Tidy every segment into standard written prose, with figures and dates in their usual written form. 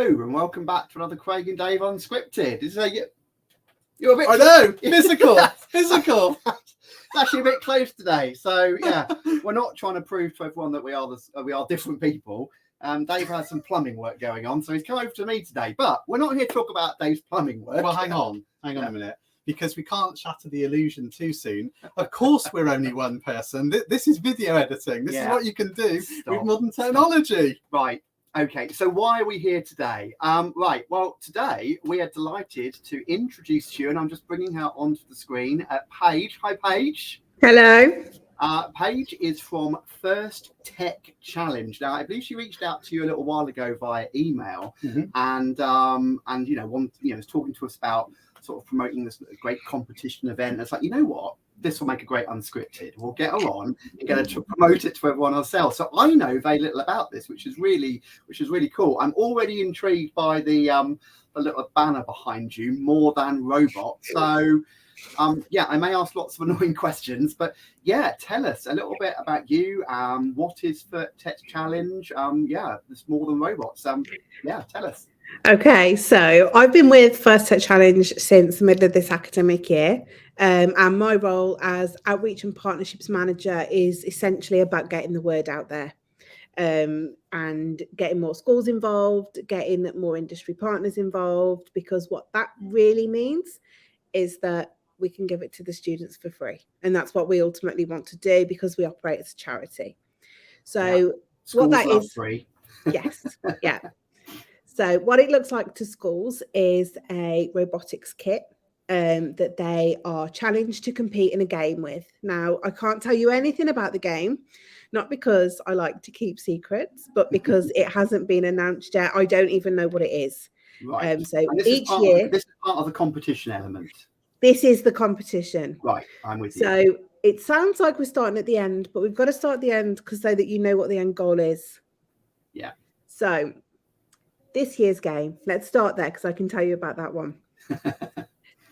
Hello and welcome back to another Craig and Dave Unscripted. You're a bit. I know, physical. It's actually a bit close today. So yeah, we're not trying to prove to everyone that we are different people. Dave has some plumbing work going on, so he's come over to me today. But we're not here to talk about Dave's plumbing work. Well, hang on a minute, because we can't shatter the illusion too soon. Of course, we're only one person. This is video editing. This is what you can do with modern technology. Right. Okay, so why are we here today? Right, well, today we are delighted to introduce to you, and I'm just bringing her onto the screen, Paige. Hi, Paige. Hello. Paige is from First Tech Challenge. Now, I believe she reached out to you a little while ago via email, and was talking to us about sort of promoting this great competition event. It's like, you know what? This will make a great unscripted. We'll get her on and get her to promote it to everyone ourselves. So I know very little about this, which is really cool. I'm already intrigued by the little banner behind you, More Than Robot. So I may ask lots of annoying questions, but tell us a little bit about you. What is First Tech Challenge? There's More Than Robots. Tell us. Okay, so I've been with First Tech Challenge since the middle of this academic year. And my role as Outreach and Partnerships Manager is essentially about getting the word out there and getting more schools involved, getting more industry partners involved, because what that really means is that we can give it to the students for free. And that's what we ultimately want to do because we operate as a charity. So what that is free. Yes, yeah. So what it looks like to schools is a robotics kit that they are challenged to compete in a game with. Now, I can't tell you anything about the game, not because I like to keep secrets, but because it hasn't been announced yet. I don't even know what it is. Right. So each year... This is part of the competition element. This is the competition. Right, I'm with you. So it sounds like we're starting at the end, but we've got to start at the end so that you know what the end goal is. Yeah. So this year's game, let's start there because I can tell you about that one.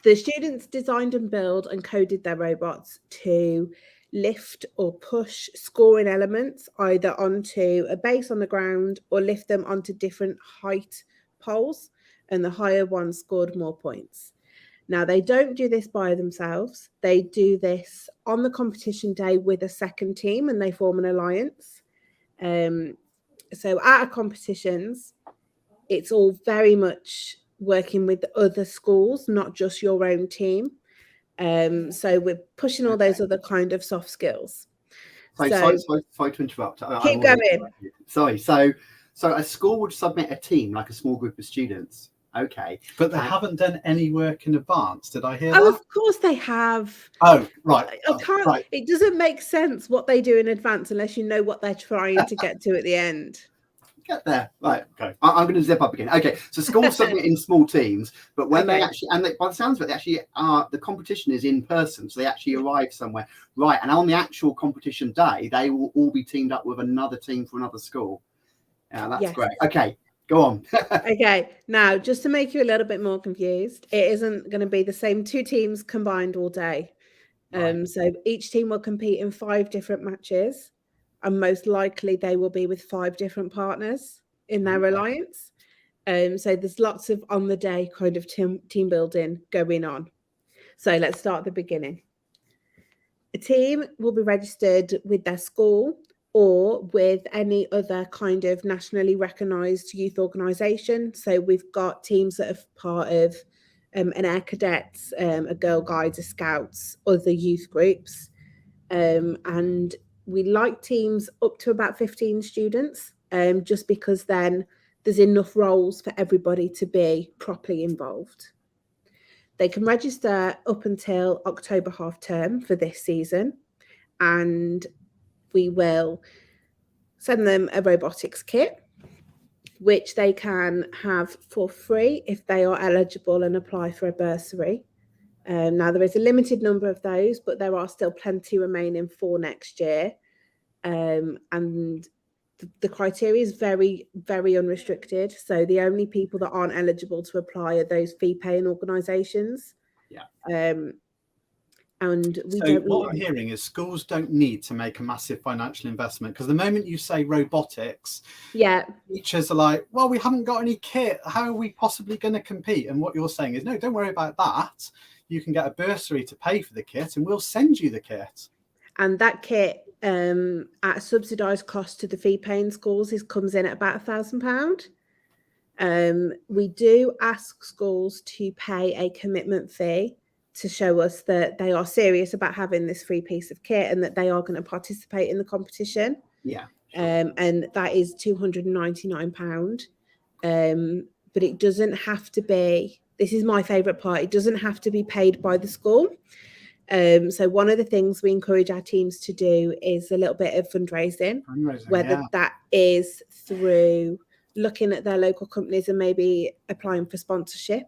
The students designed and built and coded their robots to lift or push scoring elements either onto a base on the ground or lift them onto different height poles, and the higher one scored more points. Now, they don't do this by themselves. They do this on the competition day with a second team and they form an alliance. So at our competitions, it's all very much working with other schools, not just your own team. So we're pushing all those other kind of soft skills. Sorry to interrupt. Keep going. Sorry. So a school would submit a team, like a small group of students. Okay. But they haven't done any work in advance. Did I hear that? Oh, of course they have. Oh, right. Right. It doesn't make sense what they do in advance unless you know what they're trying to get to at the end. Get there. Right. Okay. I'm going to zip up again. Okay. So schools submit in small teams, but when by the sounds of it, they actually the competition is in person. So they actually arrive somewhere. Right. And on the actual competition day, they will all be teamed up with another team from another school. Yeah, that's great. Okay. Go on. Okay. Now, just to make you a little bit more confused, it isn't going to be the same two teams combined all day. Right. So each team will compete in 5 different matches. And most likely they will be with 5 different partners in their alliance. So there's lots of on the day kind of team building going on. So let's start at the beginning. A team will be registered with their school or with any other kind of nationally recognised youth organisation. So we've got teams that are part of an Air Cadets, a Girl Guides, a Scouts, other youth groups. And we like teams up to about 15 students, just because then there's enough roles for everybody to be properly involved. They can register up until October half term for this season, and we will send them a robotics kit, which they can have for free if they are eligible and apply for a bursary. Now, there is a limited number of those, but there are still plenty remaining for next year. And the criteria is very, very unrestricted. So the only people that aren't eligible to apply are those fee-paying organisations. Yeah. And what I'm hearing is schools don't need to make a massive financial investment, because the moment you say robotics, teachers are like, well, we haven't got any kit. How are we possibly going to compete? And what you're saying is, no, don't worry about that. You can get a bursary to pay for the kit and we'll send you the kit. And that kit at a subsidised cost to the fee-paying schools comes in at about £1,000. We do ask schools to pay a commitment fee to show us that they are serious about having this free piece of kit and that they are going to participate in the competition. Yeah. And that is £299. But it doesn't have to be, this is my favourite part, it doesn't have to be paid by the school. So one of the things we encourage our teams to do is a little bit of fundraising, whether that is through looking at their local companies and maybe applying for sponsorship.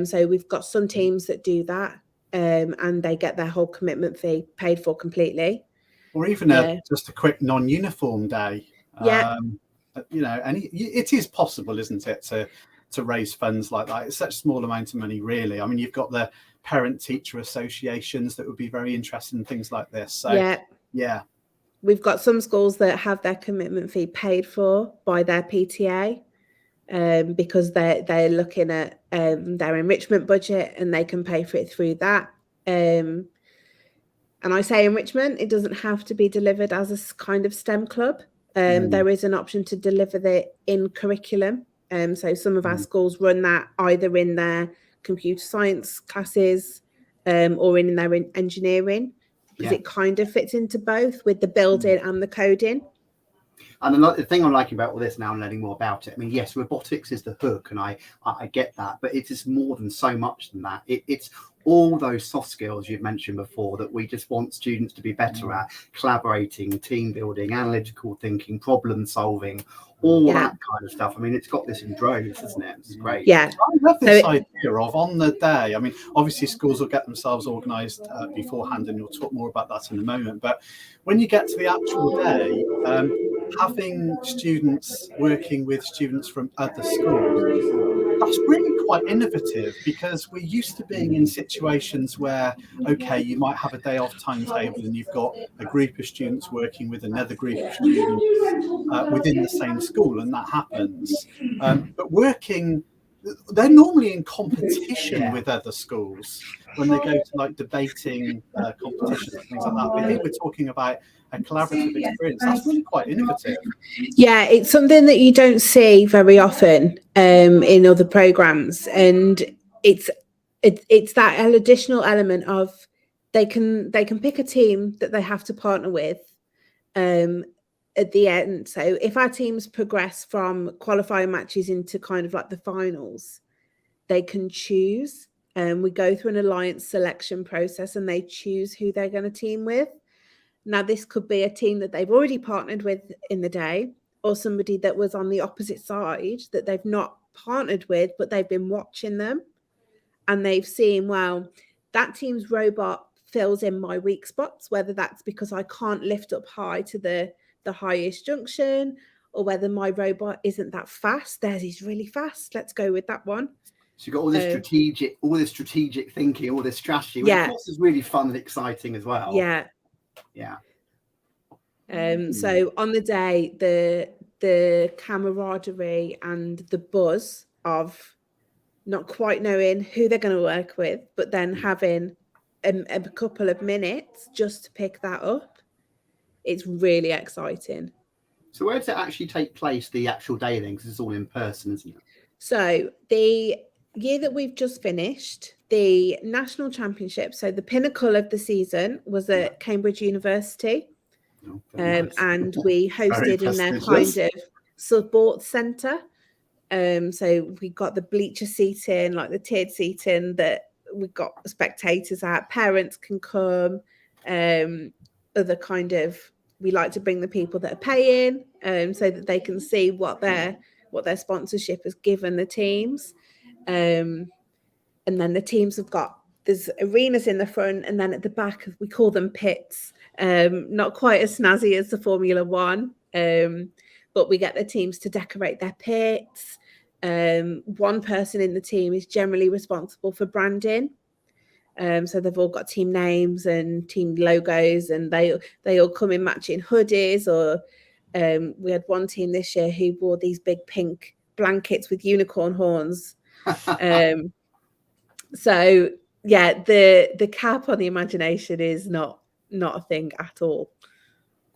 So we've got some teams that do that, and they get their whole commitment fee paid for completely. Or even just a quick non-uniform day. It is possible, isn't it, to raise funds like that? It's such a small amount of money, really. I mean, you've got the parent-teacher associations that would be very interested in things like this. So we've got some schools that have their commitment fee paid for by their PTA. Because they're looking at their enrichment budget and they can pay for it through that. And I say enrichment, it doesn't have to be delivered as a kind of STEM club. There is an option to deliver that in curriculum. So some of our schools run that either in their computer science classes or in their engineering, because it kind of fits into both with the building and the coding. And another thing I'm liking about all this now and learning more about it, I mean, yes, robotics is the hook, and I get that, but it is more than so much than that. It's all those soft skills you've mentioned before that we just want students to be better at: collaborating, team building, analytical thinking, problem solving, all that kind of stuff. I mean, it's got this in droves, isn't it? It's great. I love this idea of on the day. I mean, obviously schools will get themselves organised beforehand, and you'll talk more about that in a moment. But when you get to the actual day, having students working with students from other schools, that's really quite innovative, because we're used to being in situations where, okay, you might have a day off timetable and you've got a group of students working with another group of students within the same school, and that happens. But they're normally in competition with other schools when they go to like debating competitions and things like that. But here we're talking about a collaborative experience. That's really quite innovative. Yeah, it's something that you don't see very often in other programs, and it's that additional element of they can pick a team that they have to partner with at the end. So if our teams progress from qualifying matches into kind of like the finals, they can choose. We go through an alliance selection process and they choose who they're going to team with. Now, this could be a team that they've already partnered with in the day, or somebody that was on the opposite side that they've not partnered with, but they've been watching them and they've seen, well, that team's robot fills in my weak spots, whether that's because I can't lift up high to the highest junction, or whether my robot isn't that fast. Theirs is really fast. Let's go with that one. So you've got all this strategic thinking, all this strategy, which of course is really fun and exciting as well. So on the day, the camaraderie and the buzz of not quite knowing who they're going to work with, but then having a couple of minutes just to pick that up, it's really exciting. So where does it actually take place, the actual day then? Because it's all in person, isn't it? So the year that we've just finished, the national championship, so the pinnacle of the season, was at Cambridge University. Nice. And we hosted in their kind of support centre. So we got the bleacher seating, like the tiered seating that we got spectators at. Parents can come. Other kind of, we like to bring the people that are paying, so that they can see what their sponsorship has given the teams. And then the teams have got, there's arenas in the front, and then at the back we call them pits. Not quite as snazzy as the Formula One, but we get the teams to decorate their pits. One person in the team is generally responsible for branding. So they've all got team names and team logos, and they all come in matching hoodies. Or we had one team this year who wore these big pink blankets with unicorn horns. So yeah, the cap on the imagination is not a thing at all.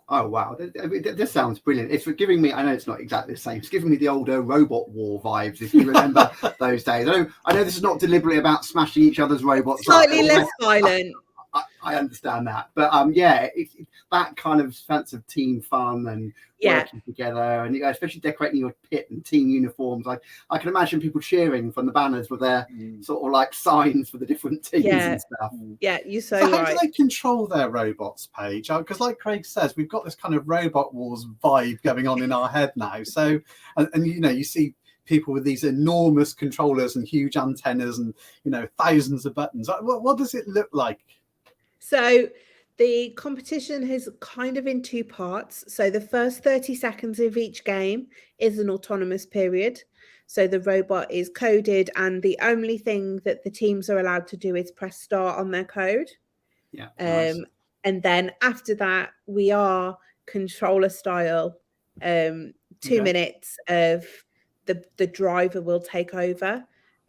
Oh wow, this sounds brilliant. It's giving me, I know it's not exactly the same, it's giving me the older Robot War vibes, if you remember those days. I know this is not deliberately about smashing each other's robots slightly up. less violent. I understand that, but yeah, it's that kind of sense of team fun and working together, and especially decorating your pit and team uniforms. I can imagine people cheering from the banners with their sort of like signs for the different teams and stuff. Yeah, so how do they control their robots, Paige? Because like Craig says, we've got this kind of Robot Wars vibe going on in our head now. So, and you see people with these enormous controllers and huge antennas and thousands of buttons. What does it look like? So the competition is kind of in two parts. So the first 30 seconds of each game is an autonomous period. So the robot is coded, and the only thing that the teams are allowed to do is press start on their code. Yeah. Nice. And then after that, we are controller style. 2 minutes of the driver will take over.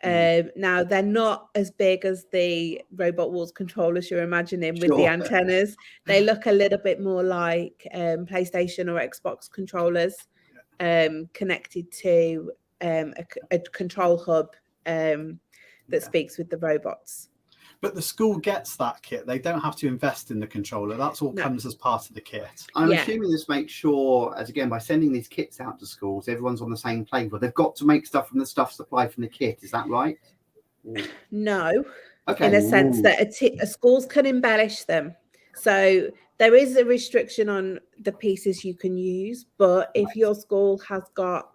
Now they're not as big as the Robot Wars controllers you're imagining with the antennas. They look a little bit more like PlayStation or Xbox controllers, connected to a control hub that speaks with the robots. But the school gets that kit. They don't have to invest in the controller. That's all comes as part of the kit. I'm assuming this makes sure, as again, by sending these kits out to schools, everyone's on the same playing field. They've got to make stuff from the stuff supplied from the kit. Is that right? No. Okay. In a sense that schools can embellish them. So there is a restriction on the pieces you can use. But if your school has got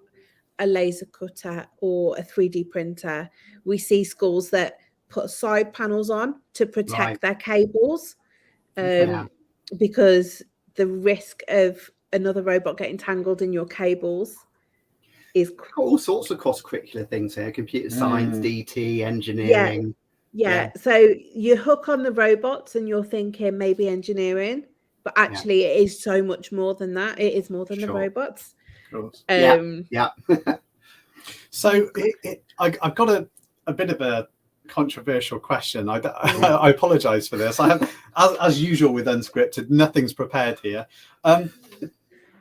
a laser cutter or a 3D printer, we see schools that put side panels on to protect their cables, because the risk of another robot getting tangled in your cables is all sorts of cross-curricular things here: computer science, DT, engineering. Yeah. So you hook on the robots and you're thinking maybe engineering, but actually it is so much more than that. It is more than the robots. Of course. So I've got a bit of a controversial question. I apologize for this. I have, as usual with Unscripted, nothing's prepared here.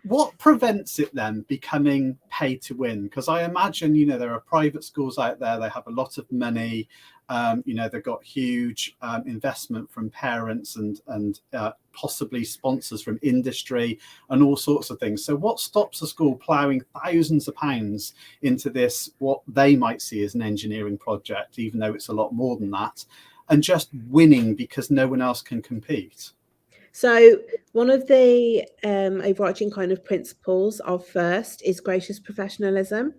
What prevents it then becoming pay to win? Because I imagine, there are private schools out there, they have a lot of money, they've got huge investment from parents and possibly sponsors from industry and all sorts of things. So what stops a school ploughing thousands of pounds into this, what they might see as an engineering project, even though it's a lot more than that, and just winning because no one else can compete? So one of the overarching kind of principles of FIRST is gracious professionalism.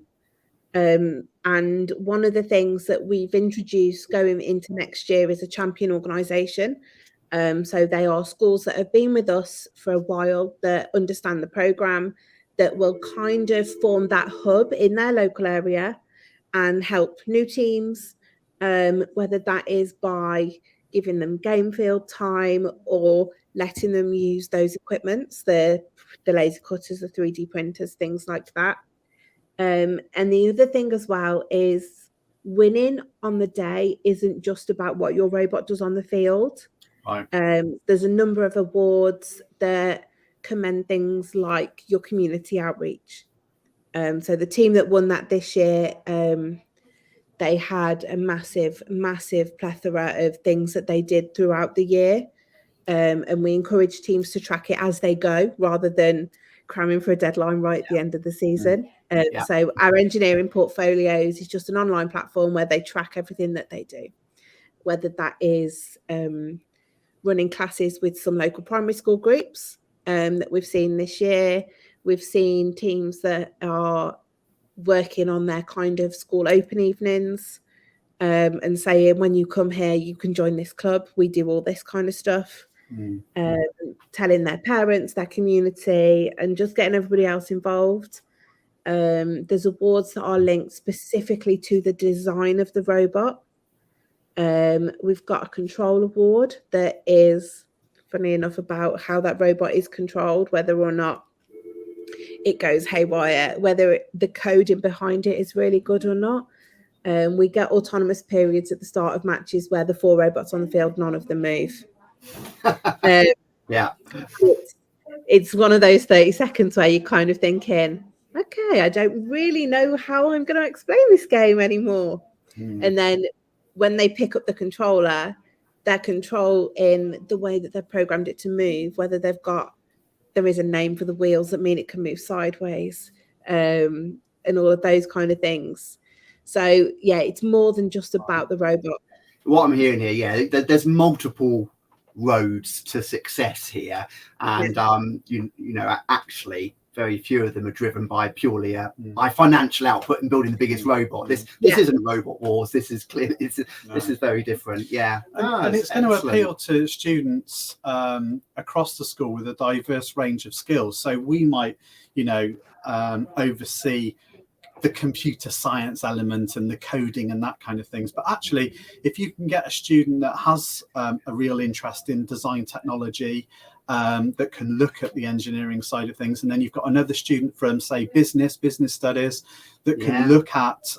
And one of the things that we've introduced going into next year is a champion organisation. So they are schools that have been with us for a while, that understand the programme, that will kind of form that hub in their local area and help new teams, whether that is by giving them game field time or letting them use those equipments, the laser cutters, the 3D printers, things like that. And the other thing as well is winning on the day isn't just about what your robot does on the field. Right. There's a number of awards that commend things like your community outreach. So the team that won that this year, they had a massive plethora of things that they did throughout the year. And we encourage teams to track it as they go rather than cramming for a deadline right at the end of the season. So our engineering portfolios is just an online platform where they track everything that they do, whether that is running classes with some local primary school groups that we've seen this year. We've seen teams that are working on their kind of school open evenings and saying, when you come here, you can join this club. We do all this kind of stuff. Telling their parents, their community, and just getting everybody else involved. There's awards that are linked specifically to the design of the robot. We've got a control award that is, funny enough, about how that robot is controlled, whether or not it goes haywire, whether the coding behind it is really good or not. We get autonomous periods at the start of matches where the 4 robots on the field, none of them move. Yeah. It's one of those 30 seconds where you're kind of thinking, okay, I don't really know how I'm going to explain this game anymore. And then when they pick up the controller, their control in the way that they've programmed it to move, whether there is a name for the wheels that mean it can move sideways, and all of those kind of things. So yeah, it's more than just about the robot. What I'm hearing here, yeah, there's multiple roads to success here, and you know, actually very few of them are driven by purely by financial output and building the biggest robot. This isn't Robot Wars. This is clear. This is very different. Yeah, and it's going to appeal to students across the school with a diverse range of skills. So we might, you know, oversee the computer science element and the coding and that kind of things. But actually, if you can get a student that has a real interest in design technology, that can look at the engineering side of things, and then you've got another student from, say, business studies that can look at,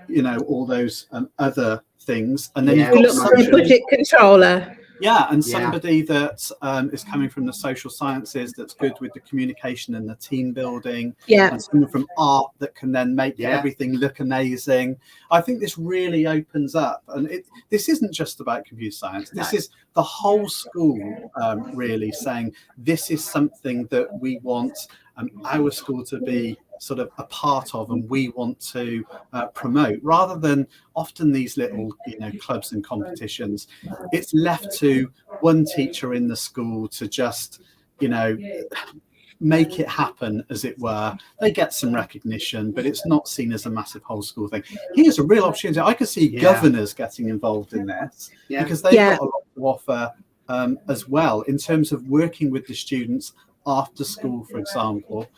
you know, all those other things, and then you've got a budget controller. Yeah, and somebody that is coming from the social sciences that's good with the communication and the team building. Yeah, and someone from art that can then make everything look amazing. I think this really opens up, and this isn't just about computer science. This is the whole school really saying this is something that we want our school to be sort of a part of, and we want to promote, rather than often these little, you know, clubs and competitions. It's left to one teacher in the school to just, you know, make it happen, as it were. They get some recognition, but it's not seen as a massive whole school thing. Here's a real opportunity. I could see governors getting involved in this because they've got a lot to offer as well in terms of working with the students after school, for example.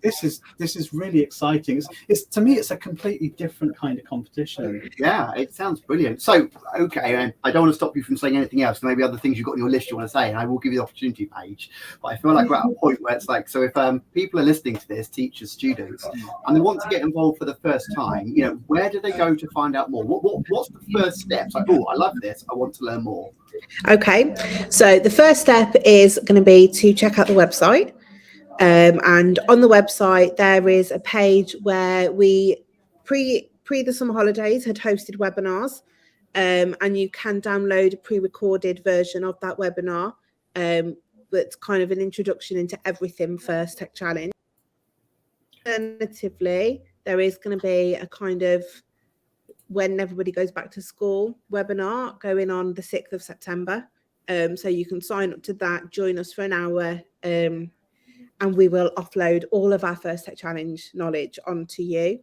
This is really exciting. It's to me, it's a completely different kind of competition. Yeah, it sounds brilliant. So, okay, I don't want to stop you from saying anything else. Maybe other things you've got on your list you want to say, and I will give you the opportunity, Paige. But I feel like we're at a point where it's like, so if people are listening to this, teachers, students, and they want to get involved for the first time, you know, where do they go to find out more? What's the first steps? Like, oh, I love this, I want to learn more. Okay, so the first step is going to be to check out the website. And on the website, there is a page where we, pre the summer holidays, had hosted webinars, and you can download a pre-recorded version of that webinar. That's kind of an introduction into everything First Tech Challenge. Alternatively, there is going to be a kind of when everybody goes back to school webinar going on the 6th of September. So you can sign up to that, join us for an hour, and we will offload all of our First Tech Challenge knowledge onto you.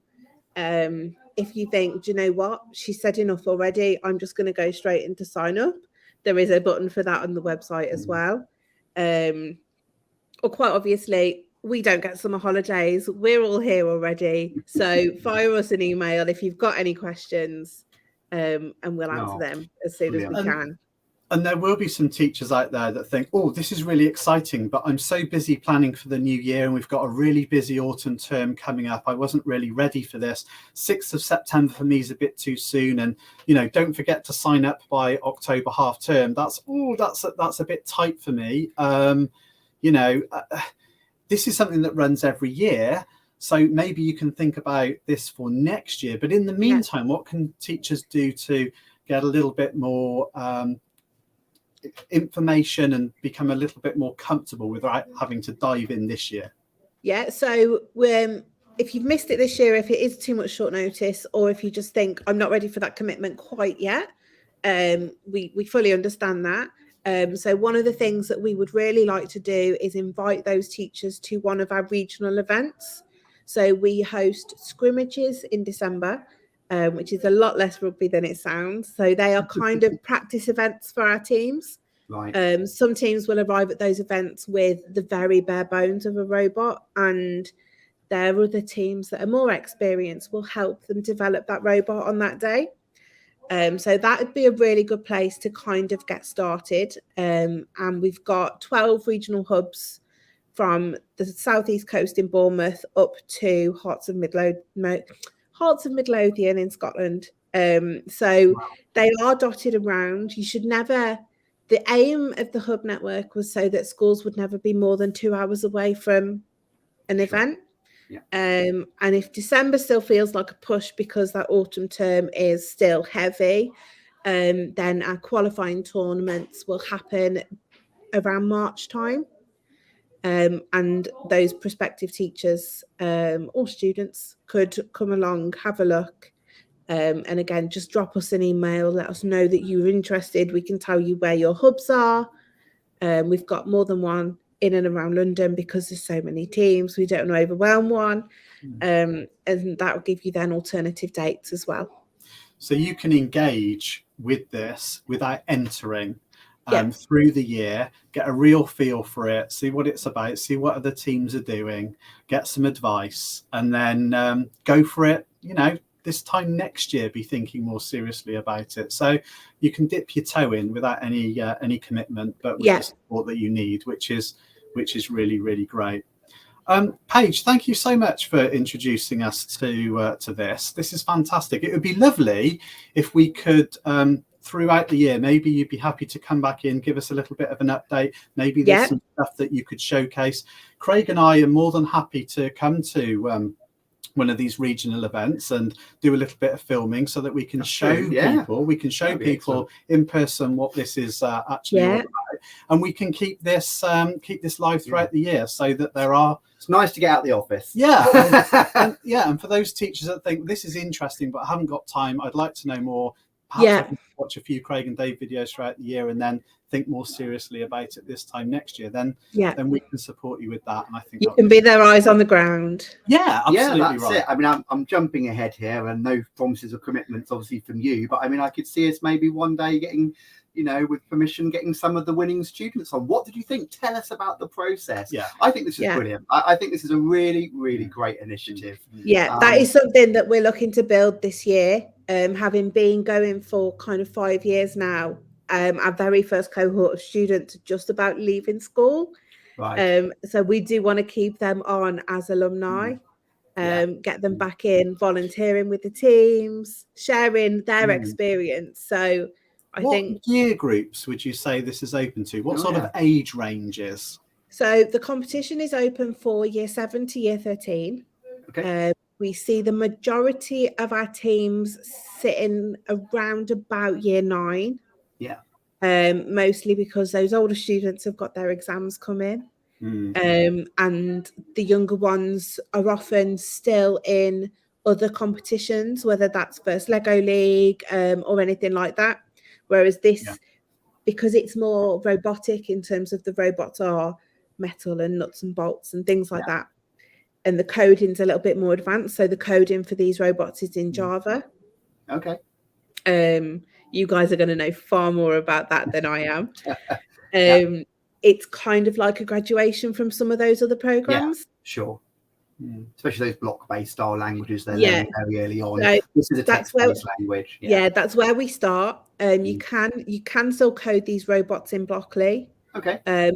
If you think, do you know what, she said enough already, I'm just going to go straight into sign up, there is a button for that on the website as well. Or quite obviously, we don't get summer holidays. We're all here already. So fire us an email if you've got any questions, and we'll answer them as soon as we can. And there will be some teachers out there that think, oh, this is really exciting, but I'm so busy planning for the new year and we've got a really busy autumn term coming up. I wasn't really ready for this. 6th of September for me is a bit too soon. And, you know, don't forget to sign up by October half term. That's a bit tight for me. You know, this is something that runs every year. So maybe you can think about this for next year. But in the meantime, what can teachers do to get a little bit more information and become a little bit more comfortable without having to dive in this year? Yeah, so if you've missed it this year, if it is too much short notice, or if you just think I'm not ready for that commitment quite yet, we fully understand that. So one of the things that we would really like to do is invite those teachers to one of our regional events. So we host scrimmages in December, which is a lot less rugby than it sounds. So they are kind of practice events for our teams. Right. Some teams will arrive at those events with the very bare bones of a robot, and their other teams that are more experienced will help them develop that robot on that day. So that would be a really good place to kind of get started. And we've got 12 regional hubs from the southeast coast in Bournemouth up to Hearts of Midlothian in Scotland. So they are dotted around. You should never. The aim of the hub network was so that schools would never be more than 2 hours away from an event. Yeah. And if December still feels like a push because that autumn term is still heavy, then our qualifying tournaments will happen around March time. And those prospective teachers or students could come along, have a look. And again, just drop us an email, let us know that you're interested. We can tell you where your hubs are. We've got more than one in and around London because there's so many teams. We don't want to overwhelm one. And that will give you then alternative dates as well. So you can engage with this without entering through the year, get a real feel for it, see what it's about, see what other teams are doing, get some advice, and then go for it, this time next year, be thinking more seriously about it. So you can dip your toe in without any commitment, but with the support that you need, which is really, really great. Paige, thank you so much for introducing us to this. This is fantastic. It would be lovely if we could, throughout the year, maybe you'd be happy to come back in, give us a little bit of an update. Maybe there's some stuff that you could showcase. Craig and I are more than happy to come to one of these regional events and do a little bit of filming so that we can show people in person what this is actually all about, and we can keep this live throughout the year so that there are. It's nice to get out the office. And for those teachers that think this is interesting but I haven't got time, I'd like to know more. Perhaps I can watch a few Craig and Dave videos throughout the year and then think more seriously about it this time next year. Then we can support you with that. And I think you can be their eyes on the ground. Yeah, absolutely. Yeah, that's it. I mean, I'm jumping ahead here, and no promises or commitments, obviously, from you. But I mean, I could see us maybe one day getting, with permission, getting some of the winning students on. What did you think? Tell us about the process. Yeah, I think this is brilliant. I think this is a really, really great initiative. Yeah, that is something that we're looking to build this year. Having been going for kind of 5 years now, our very first cohort of students are just about leaving school. Right. So we do want to keep them on as alumni, get them back in, volunteering with the teams, sharing their experience. So what year groups would you say this is open to? What sort of age ranges? So the competition is open for year 7 to year 13. Okay. We see the majority of our teams sitting around about year 9. Yeah. Mostly because those older students have got their exams coming. And the younger ones are often still in other competitions, whether that's First Lego League or anything like that. Whereas this, because it's more robotic in terms of the robots are metal and nuts and bolts and things like that. And the coding's a little bit more advanced. So the coding for these robots is in Java. Okay. You guys are going to know far more about that than I am. It's kind of like a graduation from some of those other programs. Yeah, sure. Especially those block-based style languages they're learning very early on. So this is a text-based language. Yeah, that's where we start. You can still code these robots in Blockly. Okay.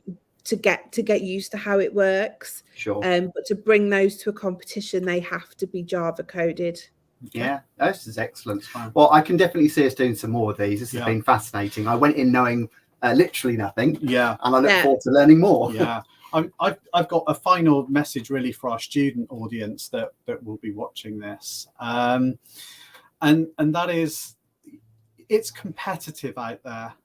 To get used to how it works. Sure. But to bring those to a competition, they have to be Java coded. Yeah, this is excellent. Well, I can definitely see us doing some more of these. This has been fascinating. I went in knowing literally nothing. Yeah. And I look forward to learning more. Yeah. I've got a final message really for our student audience that will be watching this. And that is, it's competitive out there,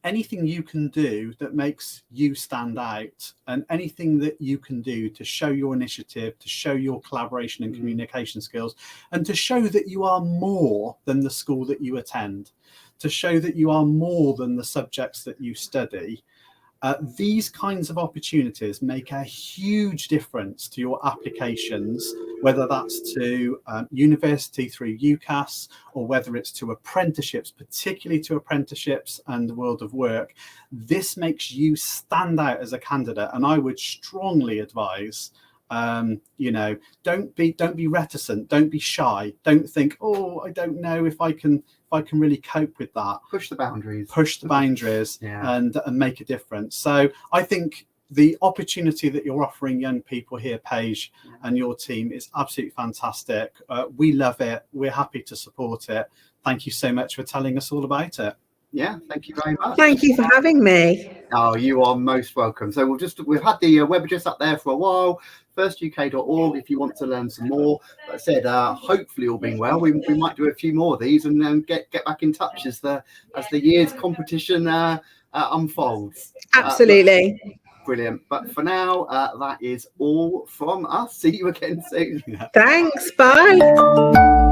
anything you can do that makes you stand out, and anything that you can do to show your initiative, to show your collaboration and communication skills, and to show that you are more than the school that you attend, to show that you are more than the subjects that you study. These kinds of opportunities make a huge difference to your applications, whether that's to university through UCAS or whether it's to apprenticeships, particularly to apprenticeships and the world of work. This makes you stand out as a candidate, and I would strongly advise You know, don't be reticent, don't be shy, don't think, oh, I don't know if I can really cope with that. Push the boundaries. Yeah. and make a difference. So I think the opportunity that you're offering young people here, Paige, and your team is absolutely fantastic. We love it. We're happy to support it. Thank you so much for telling us all about it. Yeah, thank you very much. Thank you for having me. Oh, you are most welcome. So we've had the web address up there for a while, firstuk.org, if you want to learn some more. Like I said, hopefully all being well, we might do a few more of these and then get back in touch as the year's competition unfolds. Absolutely. Brilliant. But for now, that is all from us. See you again soon. Thanks. Bye.